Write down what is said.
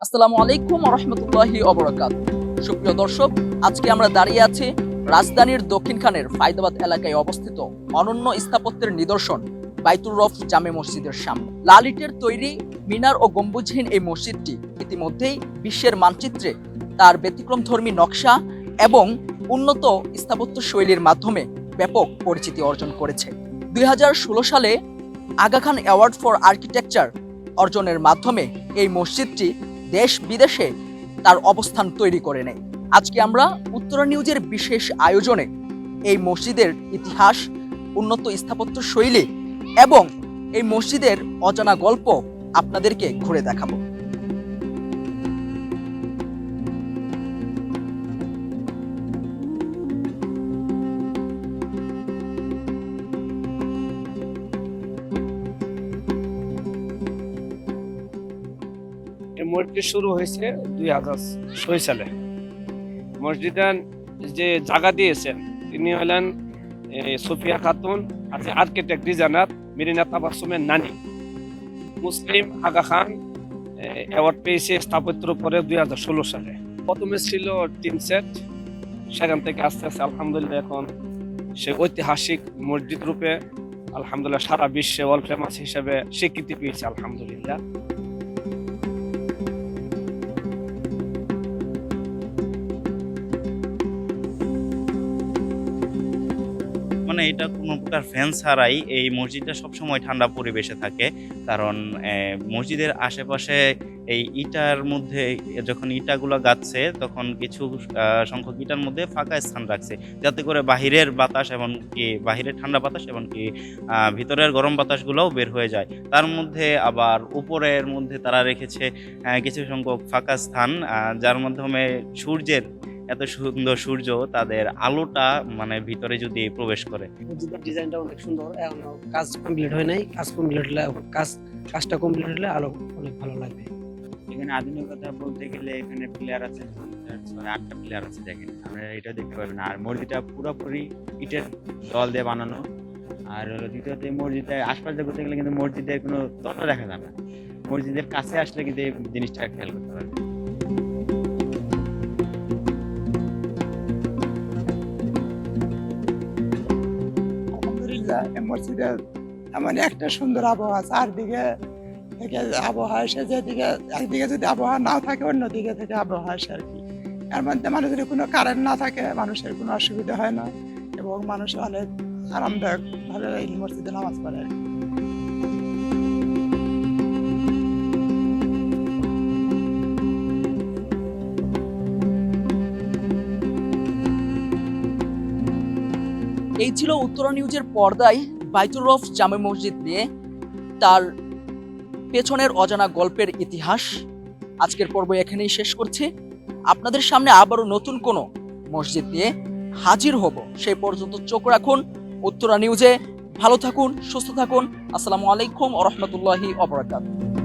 আসসালামু আলাইকুম ওয়া রাহমাতুল্লাহি ওয়া বারাকাতুহু। সুপ্রিয় দর্শক, আজকে আমরা দাঁড়িয়ে আছি রাজধানীর দক্ষিণখানের ফায়দাবাদ এলাকায় অবস্থিত অনন্য স্থাপত্যের নিদর্শন বাইতুর রফ জামে মসজিদের সামনে। লাল ইটের তৈরি মিনার ও গম্বুজহীন এই মসজিদটি ইতিমধ্যেই বিশ্বের মানচিত্রে তার ব্যতিক্রমধর্মী নকশা এবং উন্নত স্থাপত্য শৈলীর মাধ্যমে ব্যাপক পরিচিতি অর্জন করেছে। 2016 সালে Aga Khan award for architecture অর্জনের মাধ্যমে এই মসজিদটি দেশ বিদেশে তার অবস্থান তৈরি করে নেয়। আজকে আমরা উত্তরা নিউজের বিশেষ আয়োজনে এই মসজিদের ইতিহাস, উন্নত স্থাপত্য শৈলী এবং এই মসজিদের অজানা গল্প আপনাদেরকে ঘুরে দেখাবো। এই মসজিদ শুরু হয়েছে 2006 সালে। মসজিদের যে জায়গা দিয়েছেন তিনি হলেন সুফিয়া খাতুন, আছে আর্কিটেক্ট ডিজাইনার মিরিনা তাবাসসুমের নানি। মুসলিম আগা খান অ্যাওয়ার্ড পেয়েছে স্থাপত্যের উপরে 2016 সালে। প্রথমে ছিল টিন সেট, সেখান থেকে আস্তে আস্তে আলহামদুলিল্লাহ এখন সে ঐতিহাসিক মসজিদ রূপে আলহামদুলিল্লাহ সারা বিশ্বে ওয়ার্ল্ড ফেমাস হিসেবে স্বীকৃতি পেয়েছে আলহামদুলিল্লাহ। মানে এটা কোনো প্রকার ফ্যান ছাড়াই এই মসজিদটা সবসময় ঠান্ডা পরিবেশে থাকে। কারণ মসজিদের আশেপাশে এই ইটার মধ্যে যখন ইটাগুলো গাচ্ছে তখন কিছু সংখ্যক ইটার মধ্যে ফাঁকা স্থান রাখছে, যাতে করে বাহিরের বাতাস এমনকি বাহিরের ঠান্ডা বাতাস এমনকি ভিতরের গরম বাতাসগুলোও বের হয়ে যায়। তার মধ্যে আবার উপরের মধ্যে তারা রেখেছে কিছু সংখ্যক ফাঁকা স্থান, যার মাধ্যমে সূর্যের এত সুন্দর সূর্য তাদের আলোটা মানে ভিতরে যদি প্রবেশ করে। মসজিদের ডিজাইনটা অনেক সুন্দর, এখনো কাজ কমপ্লিট হয় নাই। কাজটা কমপ্লিট হলে আলো অনেক ভালো লাগবে। এখানে আধুনিকতা বলতে গেলে এখানে প্লেয়ার আছে 8টা প্লেয়ার আছে, দেখেন আমরা এটা দেখতে পাবেন। আর মসজিদটা পুরোপুরি ইটের জল দিয়ে বানানো। আর হলো দ্বিতীয়ত এই মসজিদের আশপাশে ঘুরতে গেলে কিন্তু মসজিদের কোনো তত্ত্ব দেখা যায় না, মসজিদের কাছে আসলে কিন্তু এই জিনিসটা খেয়াল করতে পারবে। আলহামদুলিল্লাহ এই মসজিদে এমন একটা সুন্দর আবহাওয়া, চারদিকে থেকে আবহাওয়া এসে, যেদিকে একদিকে যদি আবহাওয়া নাও থাকে অন্যদিকে থেকে আবহাওয়া আসে আর কি। এর মধ্যে মানুষের কোনো কারেন্ট না থাকে, মানুষের কোনো অসুবিধা হয় না এবং মানুষ অনেক আরামদায়ক ভাবে এই মসজিদে নামাজ পড়ে আর কি। এই ছিল উত্তরা নিউজের পর্দায় বাইতুর রফ জামে মসজিদ নিয়ে তার পেছনের অজানা গল্পের ইতিহাস। আজকের পর্ব এখানেই শেষ করছি। আপনাদের সামনে আবারও নতুন কোনো মসজিদ নিয়ে হাজির হব। সেই পর্যন্ত চোখ রাখুন উত্তরা নিউজে। ভালো থাকুন, সুস্থ থাকুন। আসসালামু আলাইকুম ওয়া রাহমাতুল্লাহি ওয়া বারাকাতুহু।